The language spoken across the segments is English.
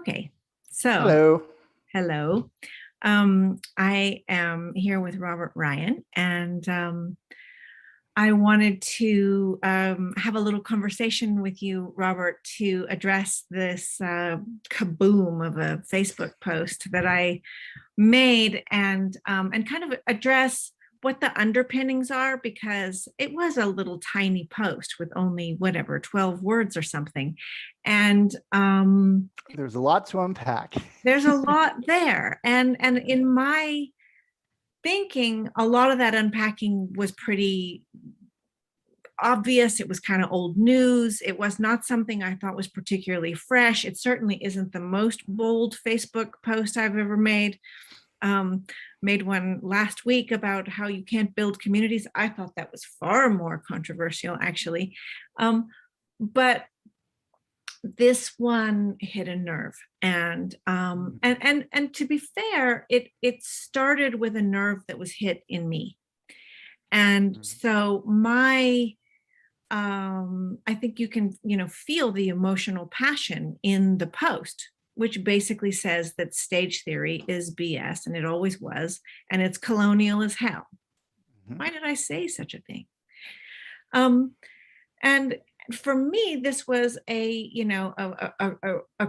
Okay, so Hello. hello. I am here with Robert Ryan, and I wanted to have a little conversation with you, Robert, to address this kaboom of a Facebook post that I made, and kind of address what the underpinnings are, because it was a little tiny post with only 12 words or something, and There's a lot to unpack. there's a lot there, and in my thinking, a lot of that unpacking was pretty obvious. It was kind of old news. It was not something I thought was particularly fresh. It certainly isn't the most bold Facebook post I've ever made. Made one last week about how you can't build communities. I thought that was far more controversial, actually. But this one hit a nerve, and to be fair, it started with a nerve that was hit in me, and so my I think you can feel the emotional passion in the post, which basically says that stage theory is BS, and it always was, and it's colonial as hell. Why did I say such a thing? And for me, this was a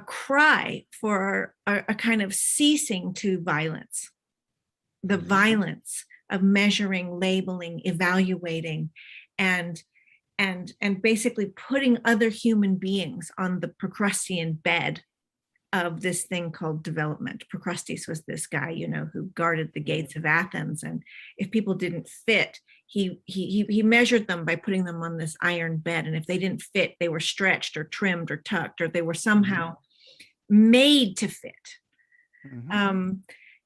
cry for a kind of ceasing to violence, the violence of measuring, labeling, evaluating, and basically putting other human beings on the Procrustean bed of this thing called development. Procrustes was this guy, who guarded the gates of Athens, and if people didn't fit, he measured them by putting them on this iron bed, and if they didn't fit, they were stretched or trimmed or tucked, or they were somehow made to fit.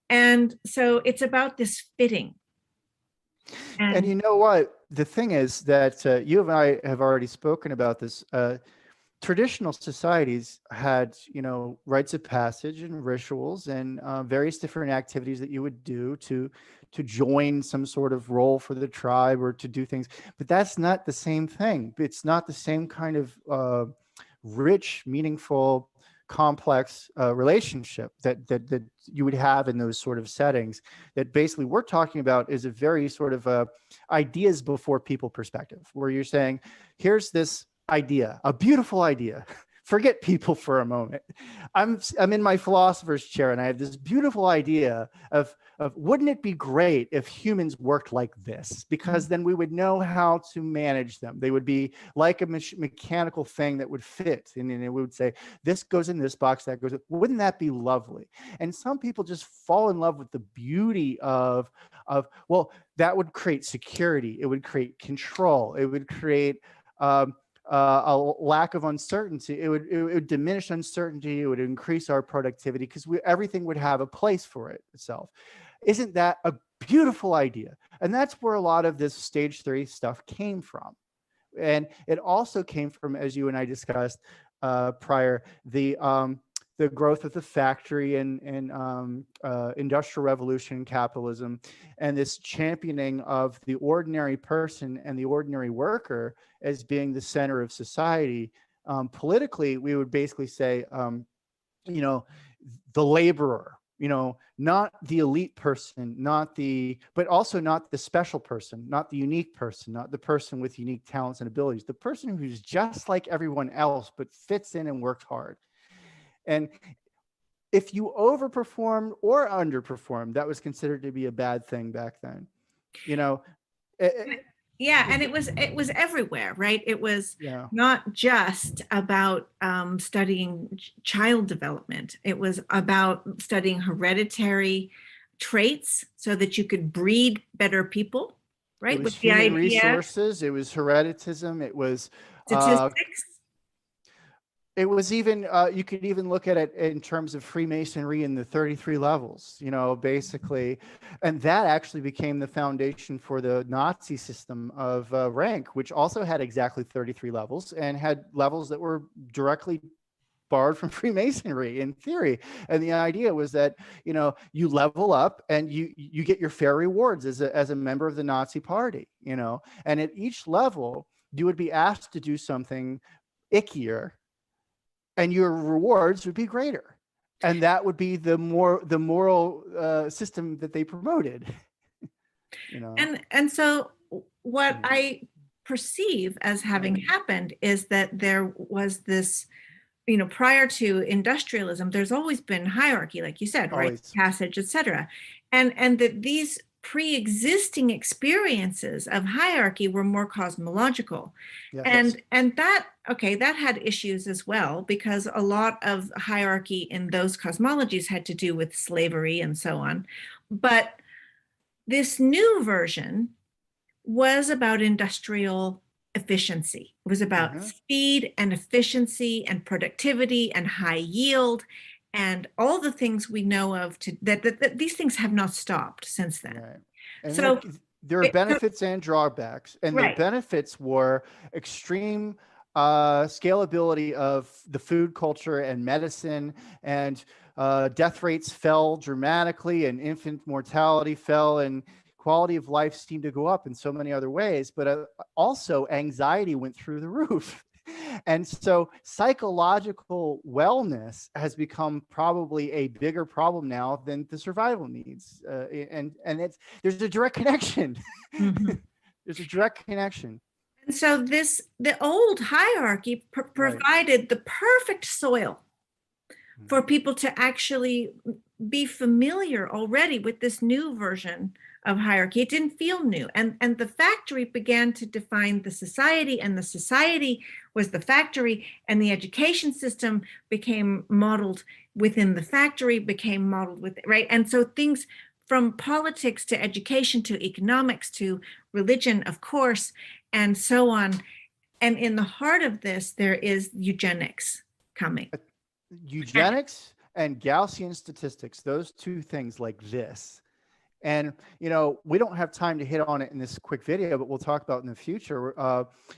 And so it's about this fitting. And you know what? The thing is that you and I have already spoken about this. Traditional societies had, rites of passage and rituals and various different activities that you would do to join some sort of role for the tribe or to do things. But that's not the same thing. It's not the same kind of rich, meaningful, complex relationship that you would have in those sort of settings. That basically we're talking about is a very sort of ideas before people perspective, where you're saying, here's this idea, a beautiful idea. Forget people for a moment. I'm in my philosopher's chair, and I have this beautiful idea of wouldn't it be great if humans worked like this? Because then we would know how to manage them. They would be like a mechanical thing that would fit, and it would say, this goes in this box, that goes. Wouldn't that be lovely? And some people just fall in love with the beauty of well, that would create security. It would create control. It would create a lack of uncertainty. It would diminish uncertainty. It would increase our productivity because everything would have a place for itself. Isn't that a beautiful idea? And that's where a lot of this stage 3 stuff came from. And it also came from, as you and I discussed prior, the growth of the factory and industrial revolution, capitalism, and this championing of the ordinary person and the ordinary worker as being the center of society. Politically, we would basically say, the laborer, not the elite person, but also not the special person, not the unique person, not the person with unique talents and abilities, the person who's just like everyone else, but fits in and works hard. And if you overperformed or underperformed, that was considered to be a bad thing back then. Yeah, and it was everywhere, right? It was not just about studying child development. It was about studying hereditary traits so that you could breed better people, right? It was human resources. It was hereditism. It was statistics. It was even, you could even look at it in terms of Freemasonry in the 33 levels, basically. And that actually became the foundation for the Nazi system of rank, which also had exactly 33 levels and had levels that were directly borrowed from Freemasonry in theory. And the idea was that, you level up and you get your fair rewards as a member of the Nazi party, and at each level, you would be asked to do something ickier, and your rewards would be greater. And that would be the moral system that they promoted. You know. And so what I perceive as having happened is that there was this, prior to industrialism, there's always been hierarchy, like you said, right? Always. Passage, etc. And that these pre-existing experiences of hierarchy were more cosmological. Yes. And that, okay, that had issues as well, because a lot of hierarchy in those cosmologies had to do with slavery and so on. But this new version was about industrial efficiency. It was about speed and efficiency and productivity and high yield and all the things we know of that these things have not stopped since then. Right. And so there are benefits and drawbacks, and the benefits were extreme scalability of the food culture and medicine, and death rates fell dramatically, and infant mortality fell, and quality of life seemed to go up in so many other ways, but also anxiety went through the roof. And so psychological wellness has become probably a bigger problem now than the survival needs. And there's a direct connection. There's a direct connection. And so the old hierarchy provided the perfect soil for people to actually be familiar already with this new version of hierarchy. It didn't feel new. And the factory began to define the society, and the society was the factory, and the education system became modeled within the factory, became modeled with, right? And so things from politics to education to economics to religion, of course, and so on. And in the heart of this, there is eugenics coming. Eugenics and Gaussian statistics, those two things like this. And, we don't have time to hit on it in this quick video, but we'll talk about it in the future.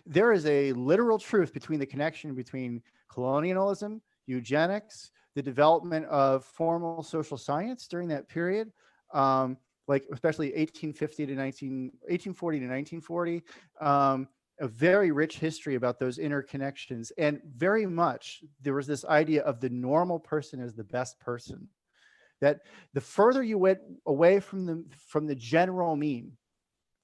There is a literal truth between the connection between colonialism, eugenics, the development of formal social science during that period, like especially 1840 to 1940, a very rich history about those interconnections. And very much there was this idea of the normal person as the best person. That the further you went away from the general mean,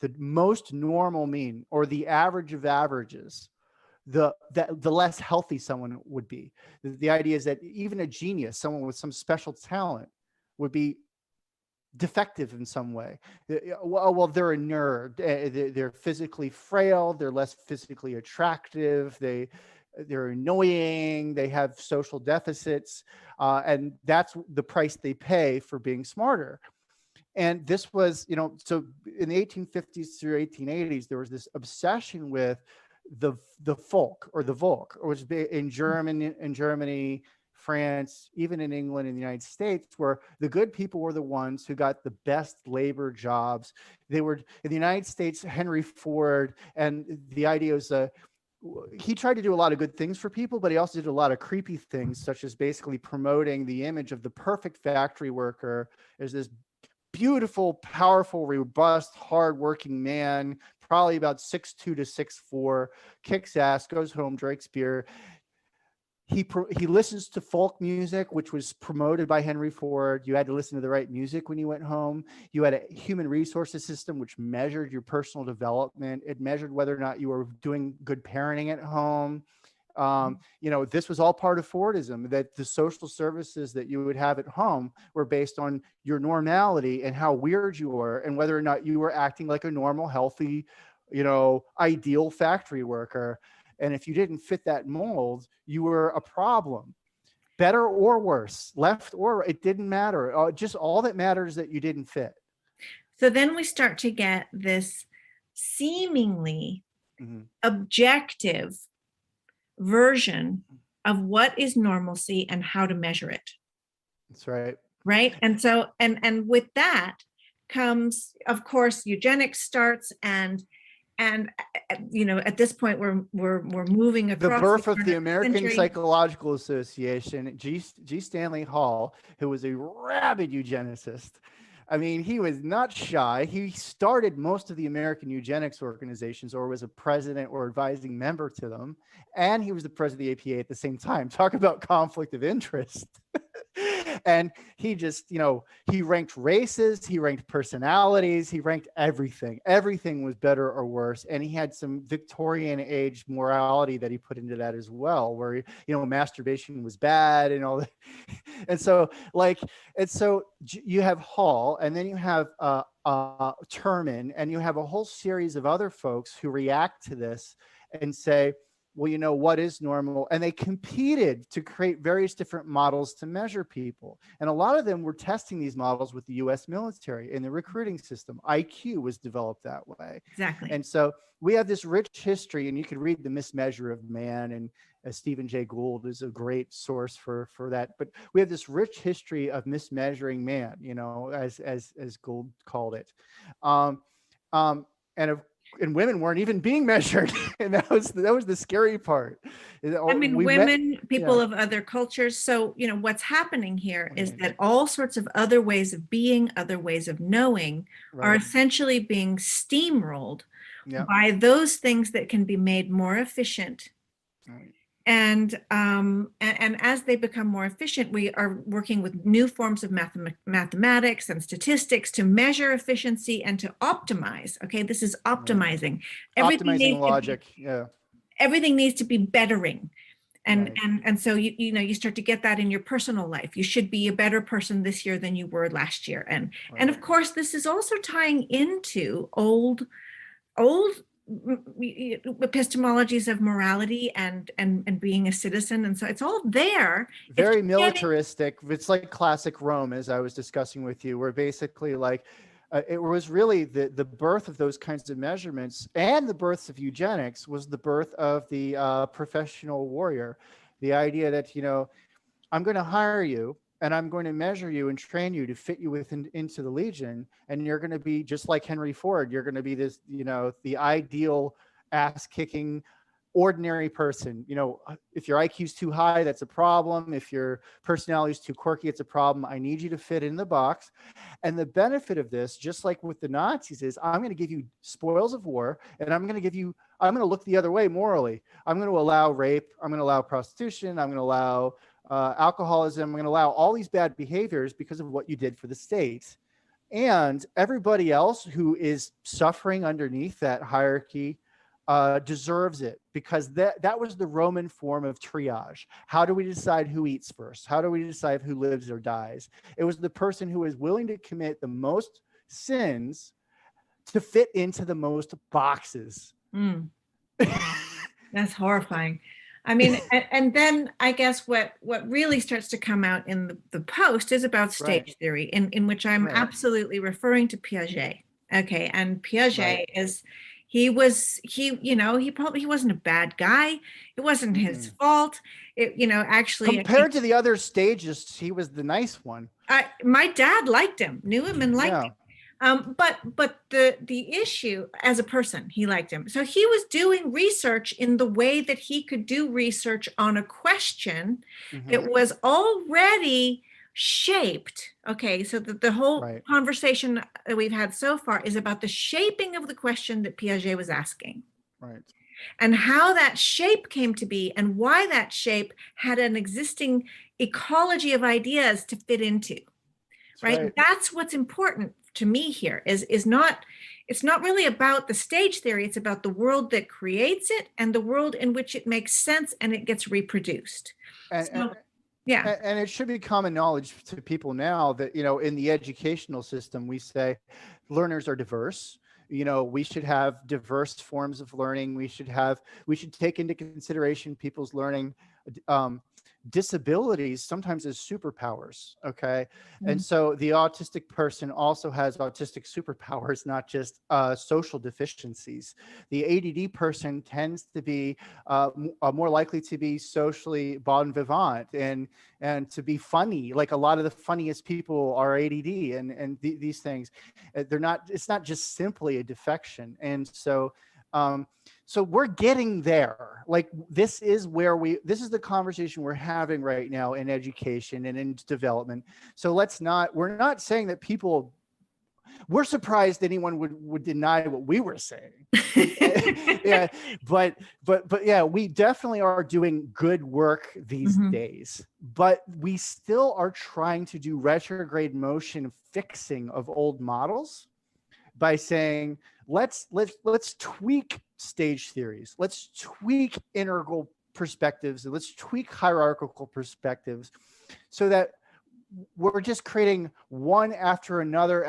the most normal mean, or the average of averages, the less healthy someone would be. The idea is that even a genius, someone with some special talent, would be defective in some way. Well, they're a nerd. They're physically frail. They're less physically attractive. They're annoying, they have social deficits, and that's the price they pay for being smarter. And this was, so in the 1850s through 1880s, there was this obsession with the folk, or the Volk, or which in Germany, France, even in England and the United States, where the good people were the ones who got the best labor jobs. They were, in the United States, Henry Ford, and the idea was he tried to do a lot of good things for people, but he also did a lot of creepy things, such as basically promoting the image of the perfect factory worker as this beautiful, powerful, robust, hardworking man, probably about 6'2" to 6'4", kicks ass, goes home, drinks beer. He listens to folk music, which was promoted by Henry Ford. You had to listen to the right music when you went home. You had a human resources system which measured your personal development. It measured whether or not you were doing good parenting at home. This was all part of Fordism, that the social services that you would have at home were based on your normality and how weird you were, and whether or not you were acting like a normal, healthy, ideal factory worker. And if you didn't fit that mold, you were a problem, better or worse, left or right, it didn't matter. Just all that matters is that you didn't fit. So then we start to get this seemingly objective version of what is normalcy and how to measure it. That's right. Right. And so, and with that comes, of course, eugenics starts, and at this point we're moving across the birth of the American century. Psychological Association. G. Stanley Hall, who was a rabid eugenicist. I mean, he was not shy. He started most of the American eugenics organizations, or was a president or advising member to them. And he was the president of the APA at the same time. Talk about conflict of interest. And he just, he ranked races, he ranked personalities, he ranked everything. Everything was better or worse. And he had some Victorian age morality that he put into that as well, where, masturbation was bad and all that. And so you have Hall, and then you have Terman, and you have a whole series of other folks who react to this and say, well, what is normal? And they competed to create various different models to measure people. And a lot of them were testing these models with the US military in the recruiting system. IQ was developed that way. Exactly. And so we have this rich history, and you could read The Mismeasure of Man, and Stephen Jay Gould is a great source for that. But we have this rich history of mismeasuring man, as Gould called it. And women weren't even being measured. And that was the scary part. Women, people of other cultures. So, what's happening here is that all sorts of other ways of being, other ways of knowing are essentially being steamrolled by those things that can be made more efficient. Right. And as they become more efficient, we are working with new forms of mathematics and statistics to measure efficiency and to optimize. Okay, this is optimizing. Optimizing logic. Everything needs to be bettering. And so you start to get that in your personal life. You should be a better person this year than you were last year. And of course, this is also tying into old epistemologies of morality and being a citizen. And so it's all there. Very militaristic. It's like classic Rome, as I was discussing with you, where basically it was really the birth of those kinds of measurements, and the birth of eugenics was the birth of the professional warrior. The idea that, I'm going to hire you, and I'm going to measure you and train you to fit you into the Legion. And you're going to be just like Henry Ford. You're going to be this, the ideal ass-kicking, ordinary person. If your IQ is too high, that's a problem. If your personality is too quirky, it's a problem. I need you to fit in the box. And the benefit of this, just like with the Nazis, is I'm going to give you spoils of war, and I'm going to look the other way morally. I'm going to allow rape. I'm going to allow prostitution. I'm going to allow alcoholism. I'm going to allow all these bad behaviors because of what you did for the state. And everybody else who is suffering underneath that hierarchy deserves it, because that was the Roman form of triage. How do we decide who eats first? How do we decide who lives or dies? It was the person who is willing to commit the most sins to fit into the most boxes. That's horrifying. I mean, and then I guess what really starts to come out in the post is about stage theory, in which I'm absolutely referring to Piaget. Okay, and Piaget is he probably wasn't a bad guy. It wasn't his fault. Actually compared to the other stageists, he was the nice one. My dad liked him, knew him, and liked him. But the issue, as a person, he liked him. So he was doing research in the way that he could do research on a question that was already shaped. Okay, so the whole conversation that we've had so far is about the shaping of the question that Piaget was asking. Right. And how that shape came to be, and why that shape had an existing ecology of ideas to fit into. Right? That's what's important to me here it's not really about the stage theory. It's about the world that creates it and the world in which it makes sense and it gets reproduced. And it should be common knowledge to people now that, in the educational system, we say learners are diverse. We should have diverse forms of learning. We should take into consideration people's learning disabilities sometimes as superpowers. Okay. And so the autistic person also has autistic superpowers, not just social deficiencies. The ADD person tends to be more likely to be socially bon vivant and to be funny. Like a lot of the funniest people are ADD and these things. It's not just simply a defection. And so so we're getting there. Like this is the conversation we're having right now in education and in development. So we're not saying that people we're surprised anyone would deny what we were saying. Yeah, but yeah, we definitely are doing good work these days, but we still are trying to do retrograde motion fixing of old models by saying, let's tweak stage theories, let's tweak integral perspectives, and let's tweak hierarchical perspectives, so that we're just creating one after another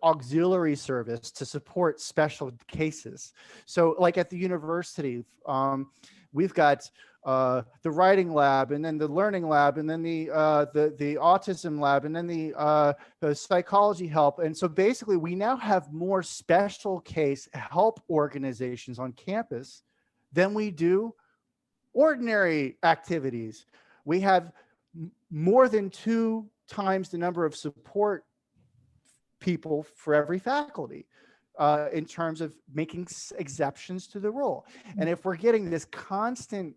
auxiliary service to support special cases. So like at the university, we've got the writing lab, and then the learning lab, and then the autism lab, and then the psychology help. And so basically we now have more special case help organizations on campus than we do ordinary activities. We have more than 2 times the number of support people for every faculty in terms of making exceptions to the rule. And if we're getting this constant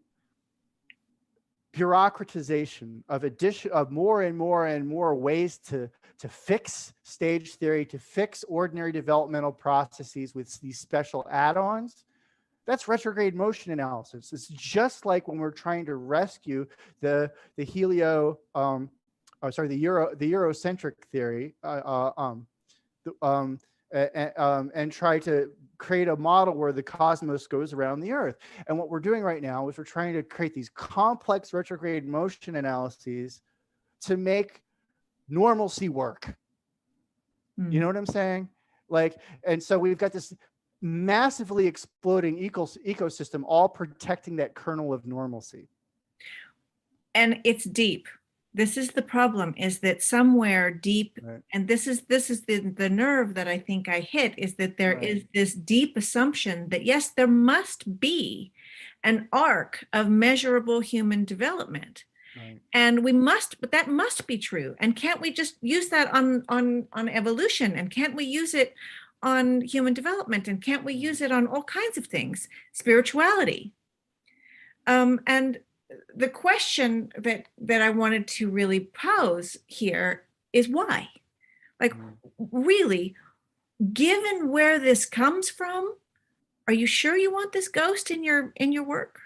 bureaucratization of more and more ways to fix stage theory, to fix ordinary developmental processes with these special add-ons, that's retrograde motion analysis. It's just like when we're trying to rescue the Eurocentric theory and try to create a model where the cosmos goes around the Earth. And what we're doing right now is we're trying to create these complex retrograde motion analyses to make normalcy work. You know what I'm saying? Like, and so we've got this massively exploding ecosystem, all protecting that kernel of normalcy. And it's deep. This is the problem, is that somewhere deep, right. And this is the nerve that I think I hit, is that there right. is this deep assumption that yes, there must be an arc of measurable human development. Right. And but that must be true. And can't we just use that on evolution? And can't we use it on human development? And can't we use it on all kinds of things? Spirituality. And the question that I wanted to really pose here is why? Like, really, given where this comes from, are you sure you want this ghost in your work?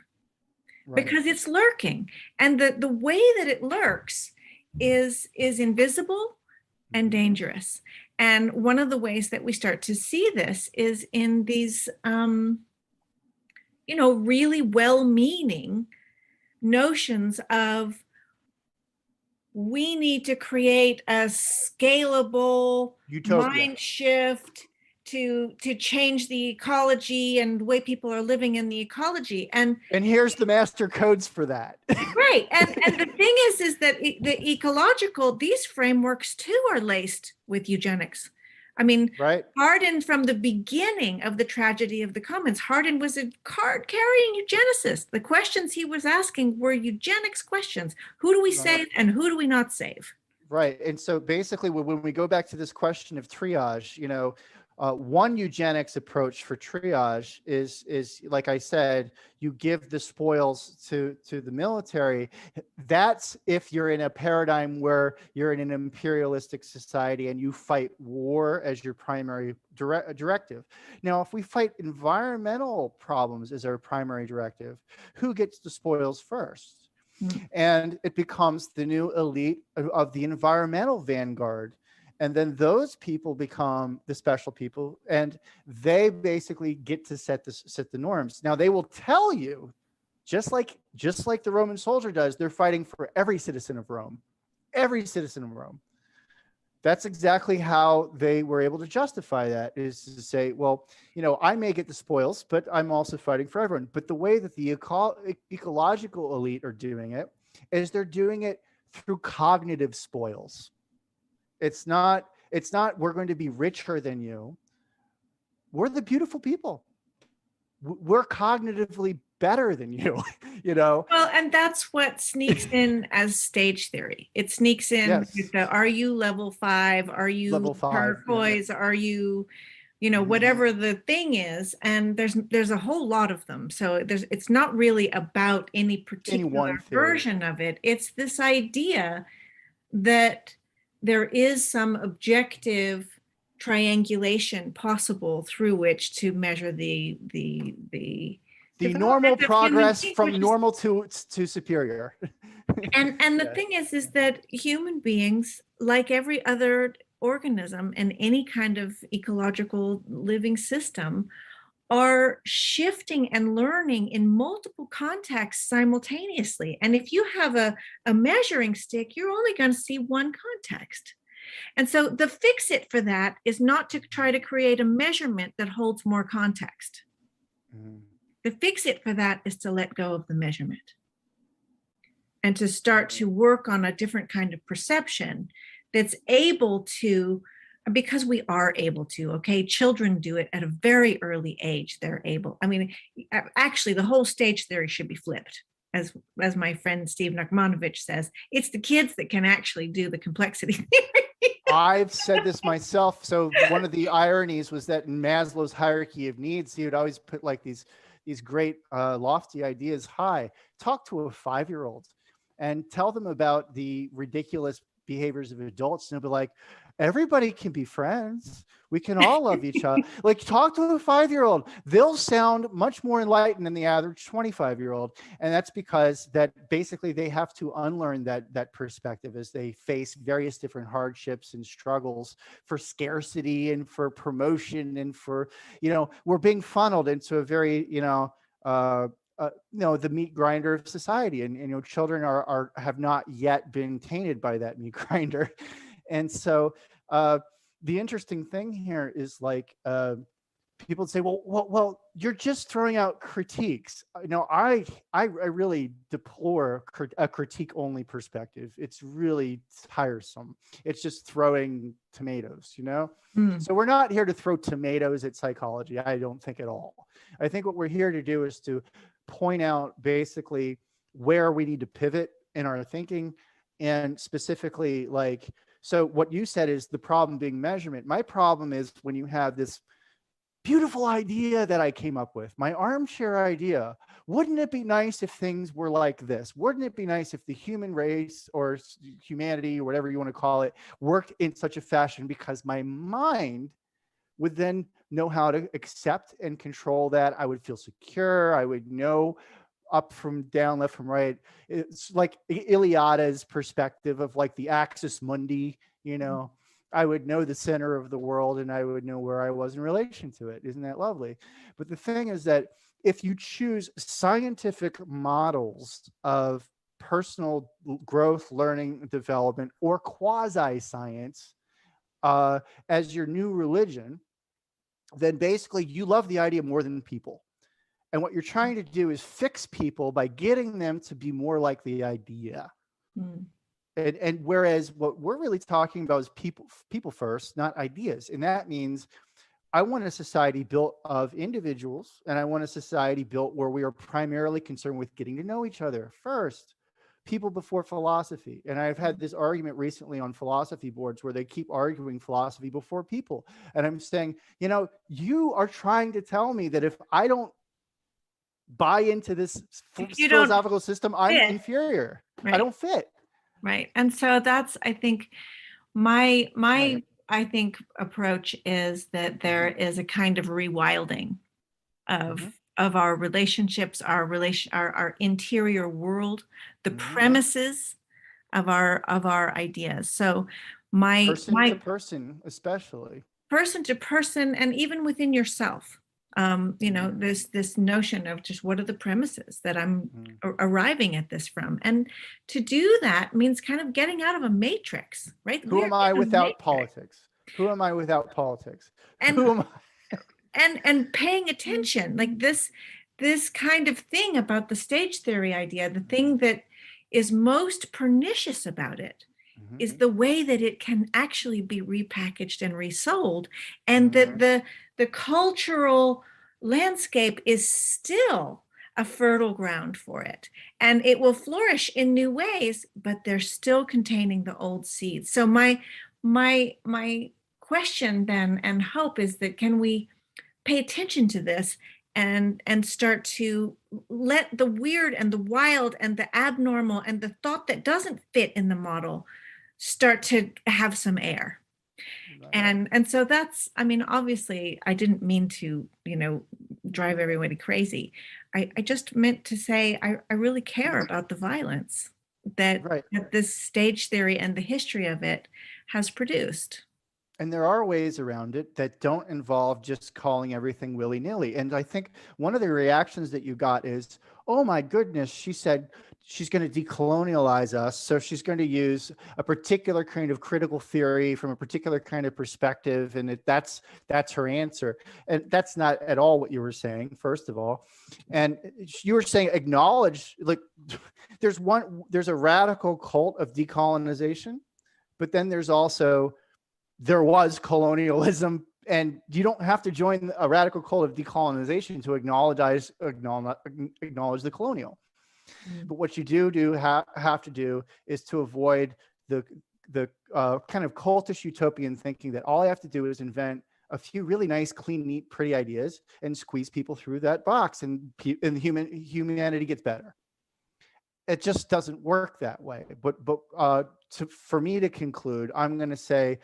Right. Because it's lurking, and the way that it lurks is invisible and dangerous. And one of the ways that we start to see this is in these, really well-meaning notions of, we need to create a scalable utopia, mind shift to change the ecology and the way people are living in the ecology. And here's the master codes for that. Right. And the thing is that the ecological, these frameworks too are laced with eugenics. I mean, right. Hardin, from the beginning of the tragedy of the commons, Hardin was a card-carrying eugenicist. The questions he was asking were eugenics questions. Who do we save and who do we not save? Right. And so basically, when we go back to this question of triage, one eugenics approach for triage is like I said, you give the spoils to the military. That's if you're in a paradigm where you're in an imperialistic society and you fight war as your primary directive. Now, if we fight environmental problems as our primary directive, who gets the spoils first? And it becomes the new elite of the environmental vanguard. And then those people become the special people, and they basically get to set the norms. Now, they will tell you, just like the Roman soldier does, they're fighting for every citizen of Rome. Every citizen of Rome. That's exactly how they were able to justify that, is to say, well, I may get the spoils, but I'm also fighting for everyone. But the way that the ecological elite are doing it is they're doing it through cognitive spoils. It's not we're going to be richer than you. We're the beautiful people. We're cognitively better than you, Well, and that's what sneaks in as stage theory. It sneaks in with the, are you level 5? Are you level 5? Turquoise? Yeah. Are you, whatever the thing is? And there's a whole lot of them. So it's not really about any particular version of it. It's this idea that there is some objective triangulation possible through which to measure the normal development of human progress beings, from which is, normal to superior. and the Yeah. thing is that human beings, like every other organism in any kind of ecological living system, are shifting and learning in multiple contexts simultaneously. And if you have a measuring stick, you're only going to see one context. And so the fix it for that is not to try to create a measurement that holds more context. Mhm. The fix it for that is to let go of the measurement and to start to work on a different kind of perception that's able to, because we are able to, okay, children do it at a very early age. They're able, I mean, actually the whole stage theory should be flipped. As my friend Steve Nachmanovich says, it's the kids that can actually do the complexity theory. I've said this myself. So one of the ironies was that in Maslow's hierarchy of needs, he would always put like these great lofty ideas high. Talk to a 5-year-old and tell them about the ridiculous behaviors of adults, and they'll be like, everybody can be friends. We can all love each other. Like, talk to a 5-year-old. They'll sound much more enlightened than the average 25-year-old. And that's because that basically they have to unlearn that perspective as they face various different hardships and struggles for scarcity and for promotion and for, we're being funneled into a very, the meat grinder of society, and children have not yet been tainted by that meat grinder. And so the interesting thing here is like people say, well, you're just throwing out critiques. I really deplore a critique only perspective. It's really tiresome. It's just throwing tomatoes, So we're not here to throw tomatoes at psychology. I don't think at all. I think what we're here to do is to point out basically where we need to pivot in our thinking, and specifically like, so what you said is the problem being measurement. My problem is when you have this beautiful idea that I came up with, my armchair idea. Wouldn't it be nice if things were like this? Wouldn't it be nice if the human race or humanity, or whatever you want to call it, worked in such a fashion? Because my mind would then know how to accept and control that. I would feel secure. I would know up from down, left from right. It's like Iliada's perspective of like the axis mundi, I would know the center of the world and I would know where I was in relation to it. Isn't that lovely? But the thing is that if you choose scientific models of personal growth, learning, development, or quasi-science as your new religion, then basically you love the idea more than people. And what you're trying to do is fix people by getting them to be more like the idea. Mm. And whereas what we're really talking about is people first, not ideas. And that means I want a society built of individuals, and I want a society built where we are primarily concerned with getting to know each other first. People before philosophy. And I've had this argument recently on philosophy boards where they keep arguing philosophy before people. And I'm saying, you are trying to tell me that if I don't buy into this philosophical system, I'm inferior. Right. I don't fit. Right. And so that's, I think, my right. I think approach is that there is a kind of rewilding of our relationships, our interior world, the premises of our ideas. So person to person, especially person to person, and even within yourself. This notion of just what are the premises that I'm arriving at this from, and to do that means kind of getting out of a matrix, right? Who am I without politics? Who am I without politics? And who am I? and paying attention, like this kind of thing about the stage theory idea, the thing that is most pernicious about it is the way that it can actually be repackaged and resold, and that the cultural landscape is still a fertile ground for it, and it will flourish in new ways, but they're still containing the old seeds. So my question then and hope is that can we pay attention to this and start to let the weird and the wild and the abnormal and the thought that doesn't fit in the model start to have some air. Right. And so that's, I mean, obviously I didn't mean to, drive everybody crazy. I just meant to say I really care about the violence that Right. that this stage theory and the history of it has produced. And there are ways around it that don't involve just calling everything willy-nilly. And I think one of the reactions that you got is, oh my goodness, she said she's going to decolonialize us. So she's going to use a particular kind of critical theory from a particular kind of perspective. And that's her answer. And that's not at all what you were saying, first of all. And you were saying acknowledge, like, there's a radical cult of decolonization, but then there was colonialism, and you don't have to join a radical cult of decolonization to acknowledge the colonial. Mm. But what you have to do is to avoid the kind of cultish utopian thinking that all I have to do is invent a few really nice, clean, neat, pretty ideas and squeeze people through that box, and humanity gets better. It just doesn't work that way. But for me to conclude, I'm going to say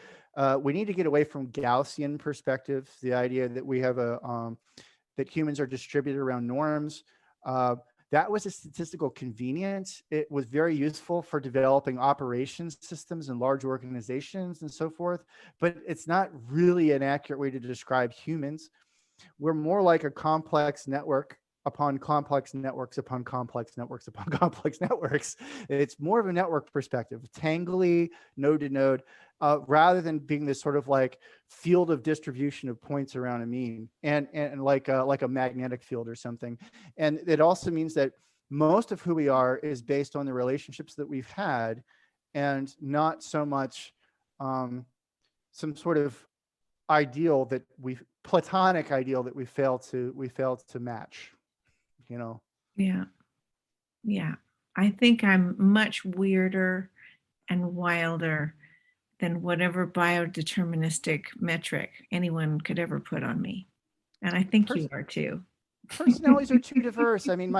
we need to get away from Gaussian perspectives, the idea that we have that humans are distributed around norms. That was a statistical convenience. It was very useful for developing operations systems in large organizations and so forth, but it's not really an accurate way to describe humans. We're more like a complex network upon complex networks upon complex networks upon complex networks. It's more of a network perspective, tangly, node to node, rather than being this sort of like field of distribution of points around a mean, and like a magnetic field or something. And it also means that most of who we are is based on the relationships that we've had, and not so much some sort of platonic ideal that we failed to match. Yeah. Yeah. I think I'm much weirder and wilder than whatever biodeterministic metric anyone could ever put on me. And I think you are too. Personalities are too diverse. I mean,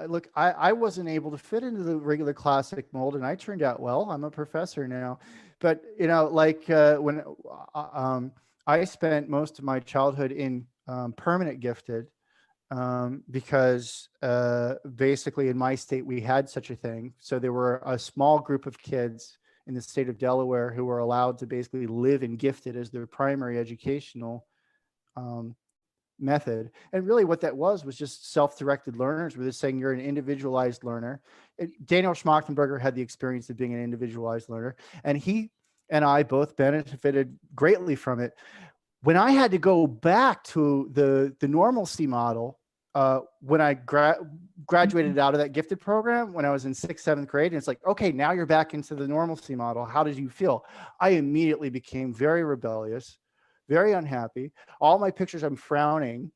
look, I wasn't able to fit into the regular classic mold, and I turned out well. I'm a professor now, but when I spent most of my childhood in permanent gifted, because basically in my state we had such a thing. So there were a small group of kids in the state of Delaware who were allowed to basically live in gifted as their primary educational method. And really what that was just self-directed learners. We're just saying you're an individualized learner. Daniel Schmachtenberger had the experience of being an individualized learner, and he and I both benefited greatly from it. When I had to go back to the normalcy model, when I graduated out of that gifted program, when I was in 6th, 7th grade, and it's like, okay, now you're back into the normalcy model. How did you feel? I immediately became very rebellious, very unhappy. All my pictures, I'm frowning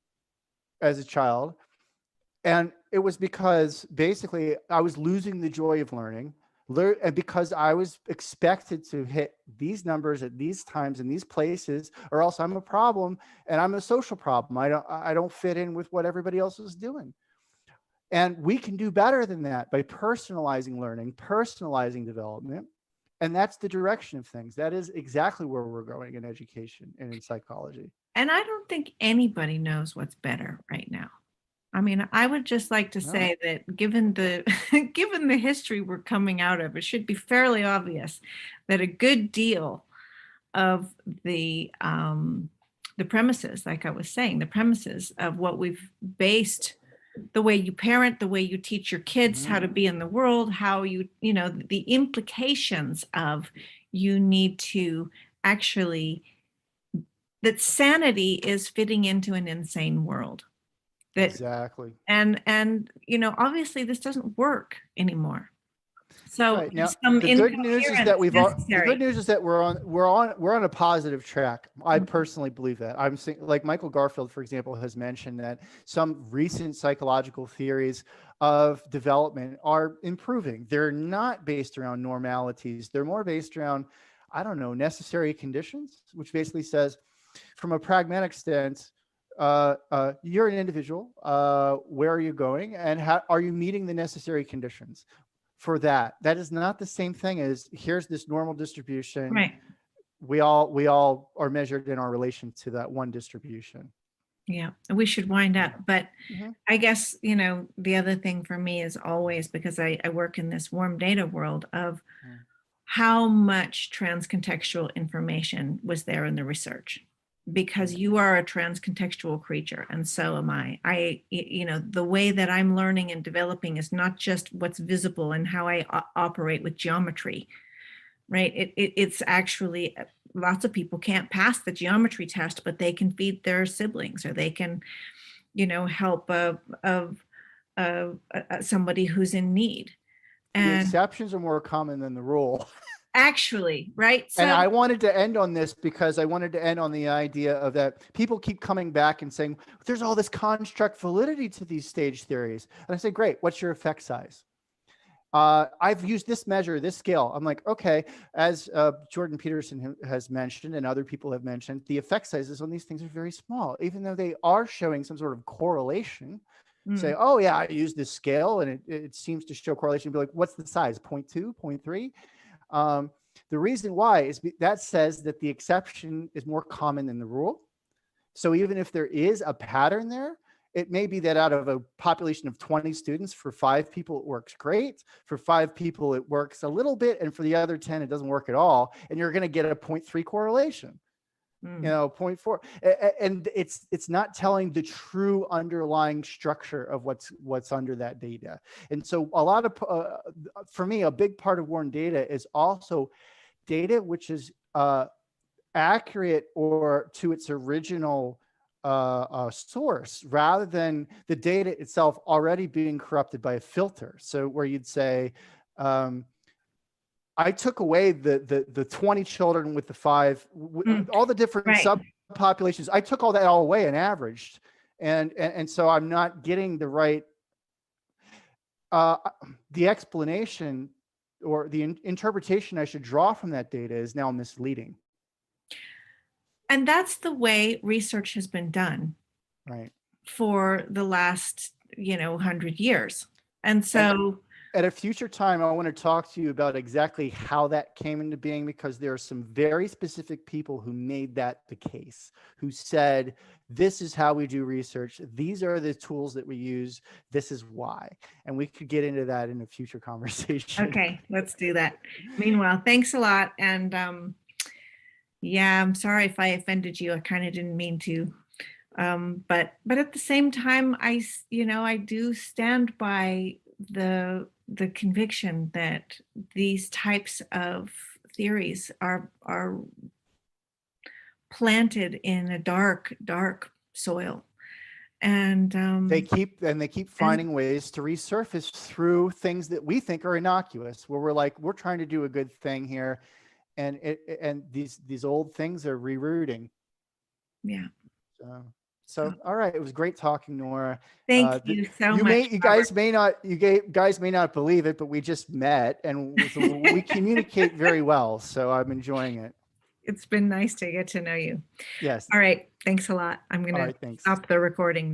as a child. And it was because basically I was losing the joy of learning. And because I was expected to hit these numbers at these times in these places, or else I'm a problem, and I'm a social problem. I don't fit in with what everybody else is doing. And we can do better than that by personalizing learning, personalizing development. And that's the direction of things. That is exactly where we're going in education and in psychology. And I don't think anybody knows what's better right now. I mean, I would just like to say that given the given the history we're coming out of, it should be fairly obvious that a good deal of the premises, like I was saying, the premises of what we've based the way you parent, the way you teach your kids how to be in the world, how the implications of you need to actually, that sanity is fitting into an insane world. Exactly. And obviously this doesn't work anymore. So right. Now, some the good news is that we're on a positive track. I personally believe that. I'm saying, like Michael Garfield, for example, has mentioned that some recent psychological theories of development are improving. They're not based around normalities. They're more based around, I don't know, necessary conditions, which basically says, from a pragmatic stance, you're an individual. Where are you going, and how are you meeting the necessary conditions for that? That is not the same thing as here's this normal distribution. Right. we all are measured in our relation to that one distribution. Yeah, we should wind up. But Mm-hmm. I guess, the other thing for me is always, because I work in this warm data world, of how much transcontextual information was there in the research, because you are a transcontextual creature and so am I. The way that I'm learning and developing is not just what's visible and how I operate with geometry, right? It's actually, lots of people can't pass the geometry test, but they can feed their siblings, or they can, help somebody who's in need. The And exceptions are more common than the rule. actually, right? And I wanted to end on this because I wanted to end on the idea of that people keep coming back and saying, there's all this construct validity to these stage theories. And I say, great, what's your effect size? I've used this measure, this scale. I'm like, okay, as Jordan Peterson has mentioned and other people have mentioned, the effect sizes on these things are very small, even though they are showing some sort of correlation. Say, oh yeah, I use this scale and it seems to show correlation. Be like, what's the size? 0.2, 0.3? The reason why is that says that the exception is more common than the rule. So even if there is a pattern there, it may be that out of a population of 20 students, for 5 people, it works great. For 5 people, it works a little bit. And for the other 10, it doesn't work at all. And you're going to get a 0.3 correlation, 0.4. And it's not telling the true underlying structure of what's under that data. And so a lot of, for me, a big part of warm data is also data which is accurate or to its original source, rather than the data itself already being corrupted by a filter. So where you'd say, I took away the 20 children with the 5, all the different subpopulations. I took all that all away and averaged, and so I'm not getting the right. The explanation or the interpretation I should draw from that data is now misleading. And that's the way research has been done, right, for the last 100 years. And so at a future time, I want to talk to you about exactly how that came into being, because there are some very specific people who made that the case, who said, this is how we do research. These are the tools that we use. This is why. And we could get into that in a future conversation. Okay, let's do that. Meanwhile, thanks a lot. And yeah, I'm sorry if I offended you. I kind of didn't mean to. But at the same time, I do stand by the conviction that these types of theories are planted in a dark soil, and they keep finding ways to resurface through things that we think are innocuous, where we're like, we're trying to do a good thing here, and these old things are rerouting. Yeah. So all right, it was great talking, Nora. Thank you so much. You guys may not believe it, but we just met and we communicate very well. So I'm enjoying it. It's been nice to get to know you. Yes. All right. Thanks a lot. I'm going to stop the recording now.